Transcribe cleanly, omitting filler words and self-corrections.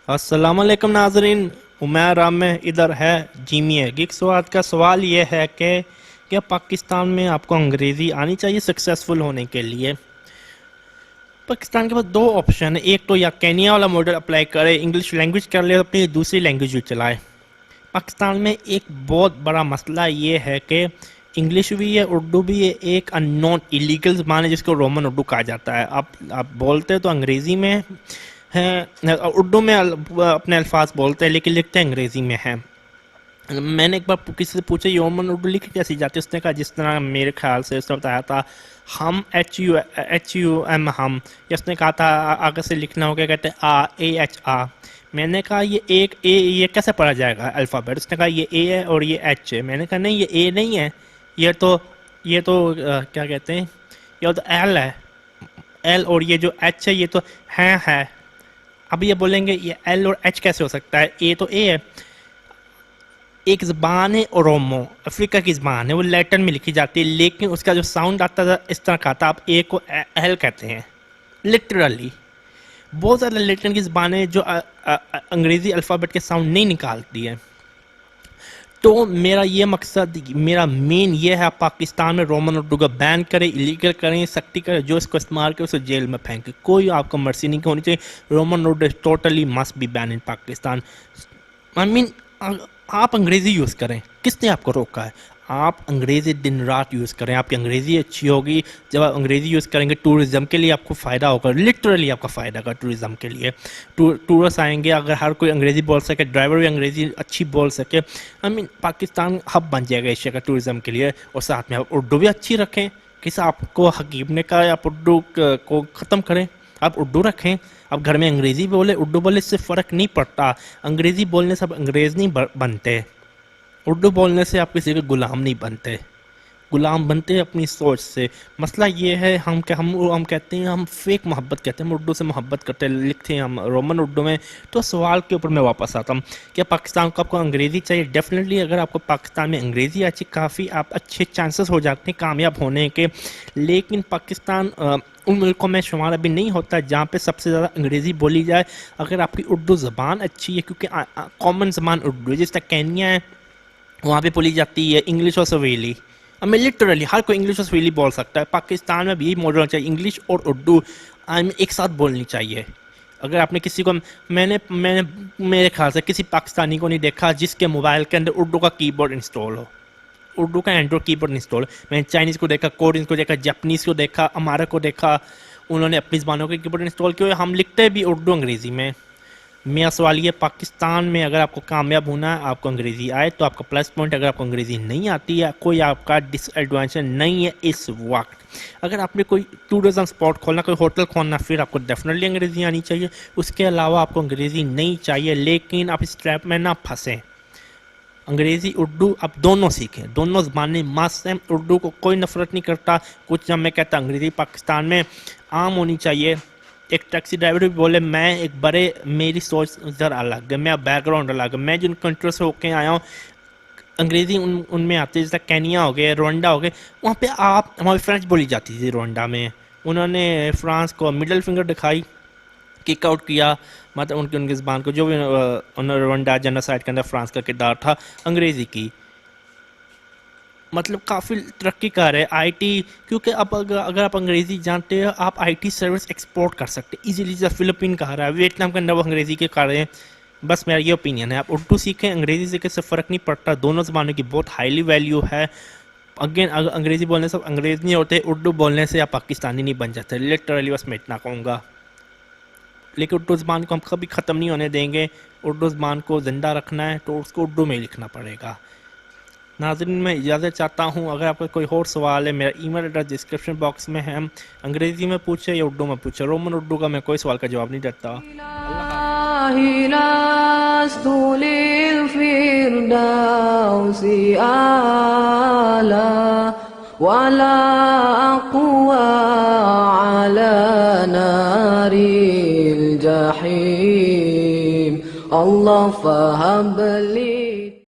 अस्सलाम वालेकुम नाजरीन, उमैर में इधर है जीमिया गिग। सो आज का सवाल ये है कि क्या पाकिस्तान में आपको अंग्रेज़ी आनी चाहिए सक्सेसफुल होने के लिए। पाकिस्तान के पास दो ऑप्शन है, एक तो या केनिया वाला मॉडल अप्लाई करे, इंग्लिश लैंग्वेज कर ले, अपनी दूसरी लैंग्वेज भी चलाए। पाकिस्तान में एक बहुत बड़ा मसला ये है कि इंग्लिश भी है, उर्दू भी है, एक अननोन इलीगल ज़बान है जिसको रोमन उर्दू कहा जाता है। आप बोलते तो अंग्रेज़ी में है, उर्दू में अपने अल्फाज बोलते हैं लेकिन लिखते अंग्रेज़ी में है। मैंने एक बार किसी से पूछा रोमन उर्दू लिखी कैसी जाती है, उसने कहा जिस तरह मेरे ख्याल से उसने बताया था हम HUM हम, या उसने कहा था आगे से लिखना हो गया कहते AH। मैंने कहा ये एक ए ये कैसे पढ़ा जाएगा अल्फ़ाबेट, उसने कहा ये ए है और ये एच है। मैंने कहा नहीं ये ए नहीं है, ये तो क्या कहते हैं, ये तो एल है, एल, और ये जो एच है ये तो है। अब ये बोलेंगे ये एल और एच कैसे हो सकता है, ए तो ए है। एक ज़बान है ओरोमो, अफ्रीका की ज़बान है, वो लैटिन में लिखी जाती है लेकिन उसका जो साउंड आता था इस तरह का आता, आप ए को एल कहते हैं लिटरली। बहुत ज़्यादा लैटिन की ज़बान है जो अंग्रेज़ी अल्फ़ाबेट के साउंड नहीं निकालती है। तो मेरा ये मकसद, मेरा मेन ये है पाकिस्तान में रोमन उर्दू का बैन करें, इलीगल करें, सख्ती करें, जो इसको इस्तेमाल करे उसे जेल में फेंके, कोई आपको मर्सी नहीं होनी चाहिए। Roman Urdu totally must be ban in Pakistan. I mean आप अंग्रेज़ी यूज़ करें, किसने आपको रोका है? आप अंग्रेज़ी दिन रात यूज़ करें, आपकी अंग्रेज़ी अच्छी होगी। जब आप अंग्रेज़ी यूज़ करेंगे टूरिज़्म के लिए आपको फ़ायदा होगा, लिटरली आपका फ़ायदा होगा टूरिज़्म के लिए। टूरिस्ट आएंगे, अगर हर कोई अंग्रेज़ी बोल सके, ड्राइवर भी अंग्रेज़ी अच्छी बोल सके, आई मीन पाकिस्तान हब बन जाएगा एशिया का टूरिज़्म के लिए। और साथ में आप उर्दू भी अच्छी रखें, किस आपको हकीम ने कहा आप उर्दू को ख़त्म करें, आप उर्दू रखें। अब घर में अंग्रेज़ी बोले उर्दू बोले इससे फ़र्क नहीं पड़ता। अंग्रेज़ी बोलने से अब अंग्रेज़ नहीं बनते, उर्दू बोलने से आप किसी के गुलाम नहीं बनते, गुलाम बनते हैं अपनी सोच से। मसला ये है हम कहते हैं, हम फेक मोहब्बत कहते हैं, हम उर्दू से मोहब्बत करते हैं, लिखते हैं हम रोमन उर्दू में। तो सवाल के ऊपर मैं वापस आता हूँ, क्या पाकिस्तान को आपको अंग्रेज़ी चाहिए? डेफिनेटली अगर आपको पाकिस्तान में अंग्रेज़ी अच्छी, काफ़ी आप अच्छे चांसेस हो जाते हैं कामयाब होने के। लेकिन पाकिस्तान उन मुल्कों में शुमार अभी नहीं होता जहाँ पे सबसे ज़्यादा अंग्रेज़ी बोली जाए। अगर आपकी उर्दू ज़बान अच्छी है, क्योंकि कॉमन ज़बान उर्दू है, जिस तरह केन्या है वहाँ पे बोली जाती है इंग्लिश और सवेली। अब मैं लिटरली हर कोई इंग्लिश और सवेली बोल सकता है। पाकिस्तान में भी यही मॉडल होना चाहिए, इंग्लिश और उर्दू एक साथ बोलनी चाहिए। अगर आपने किसी को, मैंने मैंने मेरे ख्याल से किसी पाकिस्तानी को नहीं देखा जिसके मोबाइल के अंदर उर्दू का कीबोर्ड इंस्टॉल हो, उर्दू का एंड्रॉइड कीबोर्ड इंस्टॉल। मैंने चाइनीज़ को देखा, कोरियन को देखा, जापानीज़ को देखा, अमारा को देखा, उन्होंने अपनी ज़बानों के कीबोर्ड इंस्टॉल किए। हम लिखते भी उर्दू अंग्रेज़ी में। मेरा सवाल ये, पाकिस्तान में अगर आपको कामयाब होना है, आपको अंग्रेज़ी आए तो आपका प्लस पॉइंट। अगर आपको अंग्रेज़ी नहीं आती है, कोई आपका डिसएडवांटेज नहीं है इस वक्त। अगर आपने कोई टूरिज़म स्पॉट खोलना, कोई होटल खोलना, फिर आपको डेफिनेटली अंग्रेज़ी आनी चाहिए। उसके अलावा आपको अंग्रेज़ी नहीं चाहिए, लेकिन आप इस ट्रैप में ना फंसें। अंग्रेज़ी उर्दू आप दोनों सीखें, दोनों ज़बानें मस्त हैं। उर्दू को कोई नफ़रत नहीं करता। कुछ जब मैं कहता अंग्रेज़ी पाकिस्तान में आम होनी चाहिए। एक टैक्सी ड्राइवर भी बोले मैं एक बड़े, मेरी सोच ज़रा अलग है, मेरा बैकग्राउंड अलग है, मैं जिन कंट्री से होके आया हूँ अंग्रेज़ी उनमें आती है। जैसे केनिया हो गए, रवांडा हो गए, वहाँ पे वहाँ फ्रेंच बोली जाती थी रवांडा में। उन्होंने फ्रांस को मिडल फिंगर दिखाई, किक आउट किया, मतलब उनकी ज़बान को, जो भी उन्होंने रवांडा जेनोसाइड के अंदर फ्रांस का किरदार था, अंग्रेज़ी की। मतलब काफ़ी तरक्की कर रहे हैं आईटी, क्योंकि अब अगर आप अंग्रेज़ी जानते हो आप आईटी सर्विस एक्सपोर्ट कर सकते हैं इजीली। जैसे फिलिपीन का रहा है, वियतनाम के अंदर वो अंग्रेज़ी के कर रहे हैं। बस मेरा ये ओपिनियन है, आप उर्दू सीखें, अंग्रेज़ी सीखें, से फ़र्क नहीं पड़ता। दोनों ज़बानों की बहुत हाईली वैल्यू है। अगेन अगर अंग्रेज़ी बोलने से अंग्रेज़ नहीं होते, उर्दू बोलने से आप पाकिस्तानी नहीं बन जाते, लिटरली बस मैं इतना कहूँगा। लेकिन उर्दू ज़बान को हम कभी ख़त्म नहीं होने देंगे। उर्दू ज़बान को ज़िंदा रखना है तो उसको उर्दू में ही लिखना पड़ेगा। नाज़रीन मैं इजाज़त चाहता हूँ, अगर आपका कोई और सवाल है मेरा ईमेल एड्रेस डिस्क्रिप्शन बॉक्स में है। अंग्रेज़ी में पूछे या उर्दू में पूछे, रोमन उर्दू का मैं कोई सवाल का जवाब नहीं देता। अल्लाह